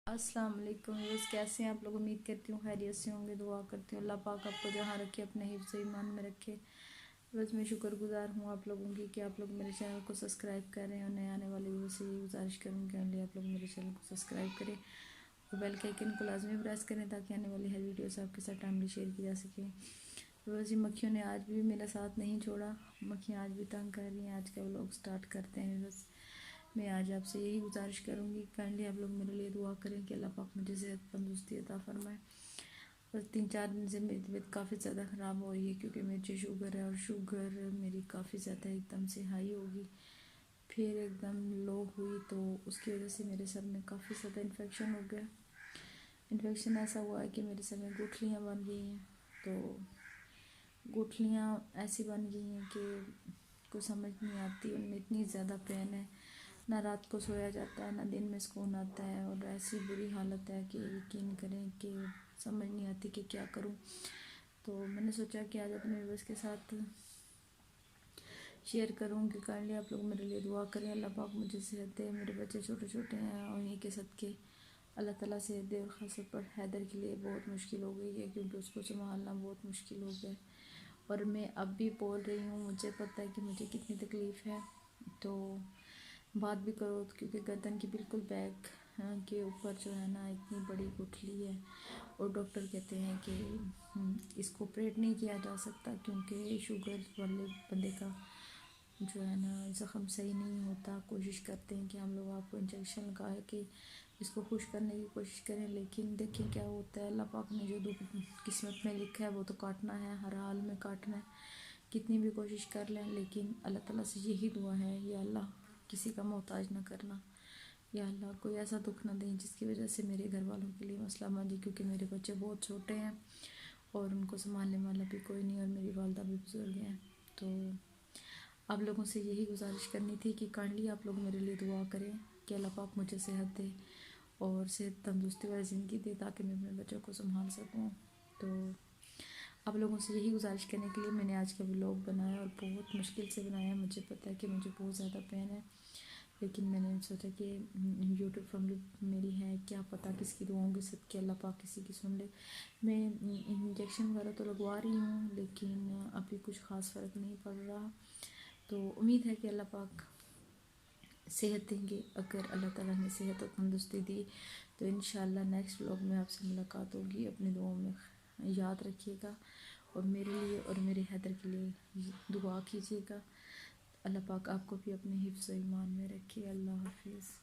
अस्सलाम वालेकुम व्यूअर्स, कैसे हैं आप लोग। उम्मीद करती हूँ खैरियत से होंगे। दुआ करती हूँ अल्लाह पाक आपको जहाँ रखे अपने हिफ्ज़ ईमान में रखे। बस मैं शुक्रगुजार हूँ आप लोगों की कि आप लोग मेरे चैनल को सब्सक्राइब कर रहे हैं। और नए आने वाले व्यूअर्स से गुजारिश करूँगी कि आप लोग मेरे चैनल को सब्सक्राइब करें और बेल के आइकन को लाजमी प्रेस करें ताकि आने वाली हर वीडियोस आपके साथ टाइमली शेयर की जा सके। व्यूअर्स, ये मक्खियों ने आज भी मेरा साथ नहीं छोड़ा। मक्खियाँ आज भी तंग कर रही हैं। आज का व्लॉग स्टार्ट करते हैं व्यूअर्स। मैं आज आपसे यही गुजारिश करूँगी, काइंडली आप लोग मेरे लिए दुआ करें कि अल्लाह पाक मुझे सेहत तंदुरुस्ती अता फरमाए। बस 3-4 दिन से मेरी तबीयत काफ़ी ज़्यादा ख़राब हो रही है क्योंकि मुझे शुगर है और शुगर मेरी काफ़ी ज़्यादा एकदम से हाई होगी, फिर एकदम लो हुई, तो उसकी वजह से मेरे सर में काफ़ी ज़्यादा इन्फेक्शन हो गया। इन्फेक्शन ऐसा हुआ है कि मेरे सर में गुठलियाँ बन गई हैं। तो गुठलियाँ ऐसी बन गई हैं कि कुछ समझ नहीं आती, उनमें इतनी ज़्यादा पेन है, ना रात को सोया जाता है ना दिन में सुकून आता है। और ऐसी बुरी हालत है कि यकीन करें कि समझ नहीं आती कि क्या करूं। तो मैंने सोचा कि आज अपने व्यूअर्स के साथ शेयर करूं कि काइंडली आप लोग मेरे लिए दुआ करें, अल्लाह पाक मुझे सेहत दे। मेरे बच्चे छोटे छोटे हैं और उन्हीं के सदके अल्लाह ताला सेहत दे। और ख़ासतौर पर हैदर के लिए बहुत मुश्किल हो गई है क्योंकि उसको संभालना बहुत मुश्किल हो गया। और मैं अब भी बोल रही हूँ, मुझे पता है कि मुझे कितनी तकलीफ़ है। तो बात भी करो क्योंकि गर्दन की बिल्कुल बैक के ऊपर जो है ना इतनी बड़ी गुठली है। और डॉक्टर कहते हैं कि इसको ऑपरेट नहीं किया जा सकता क्योंकि शुगर वाले बंदे का जो है ना ज़ख़म सही नहीं होता। कोशिश करते हैं कि हम लोग आपको इंजेक्शन लगा के इसको खुश करने की कोशिश करें, लेकिन देखिए क्या होता है। अल्लाह पाक ने जो दुख किस्मत में लिखा है वो तो काटना है, हर हाल में काटना है। कितनी भी कोशिश कर लें, लेकिन अल्लाह ताला से यही दुआ है, या अल्लाह किसी का मोहताज ना करना, या अल्लाह कोई ऐसा दुख ना दें जिसकी वजह से मेरे घर वालों के लिए मसला बन जाए। क्योंकि मेरे बच्चे बहुत छोटे हैं और उनको संभालने वाला भी कोई नहीं, और मेरी वालदा भी बुजुर्ग हैं। तो आप लोगों से यही गुजारिश करनी थी कि काइंडली आप लोग मेरे लिए दुआ करें कि अल्लाह पाक मुझे सेहत दे और सेहत तंदुरुस्ती वाली ज़िंदगी दे ताकि मैं अपने बच्चों को संभाल सकूं। तो आप लोगों से यही गुजारिश करने के लिए मैंने आज का व्लॉग बनाया और बहुत मुश्किल से बनाया। मुझे पता है कि मुझे बहुत ज़्यादा पेन है, लेकिन मैंने सोचा कि यूट्यूब फैमिली मेरी है, क्या पता किसकी दुआओं के सदके अल्लाह पाक किसी की सुन ले। मैं इंजेक्शन वगैरह तो लगवा रही हूँ, लेकिन अभी कुछ ख़ास फ़र्क नहीं पड़ रहा। तो उम्मीद है कि अल्लाह पाक सेहत देंगे। अगर अल्लाह ताला ने सेहत और तंदुरुस्ती दी तो इंशाल्लाह नेक्स्ट व्लॉग में आपसे मुलाकात होगी। अपनी दुआओं में याद रखिएगा और मेरे लिए और मेरे हैदर के लिए दुआ कीजिएगा। अल्लाह पाक आपको भी अपने हिफ्ज़ ईमान में रखे। अल्लाह हाफिज़।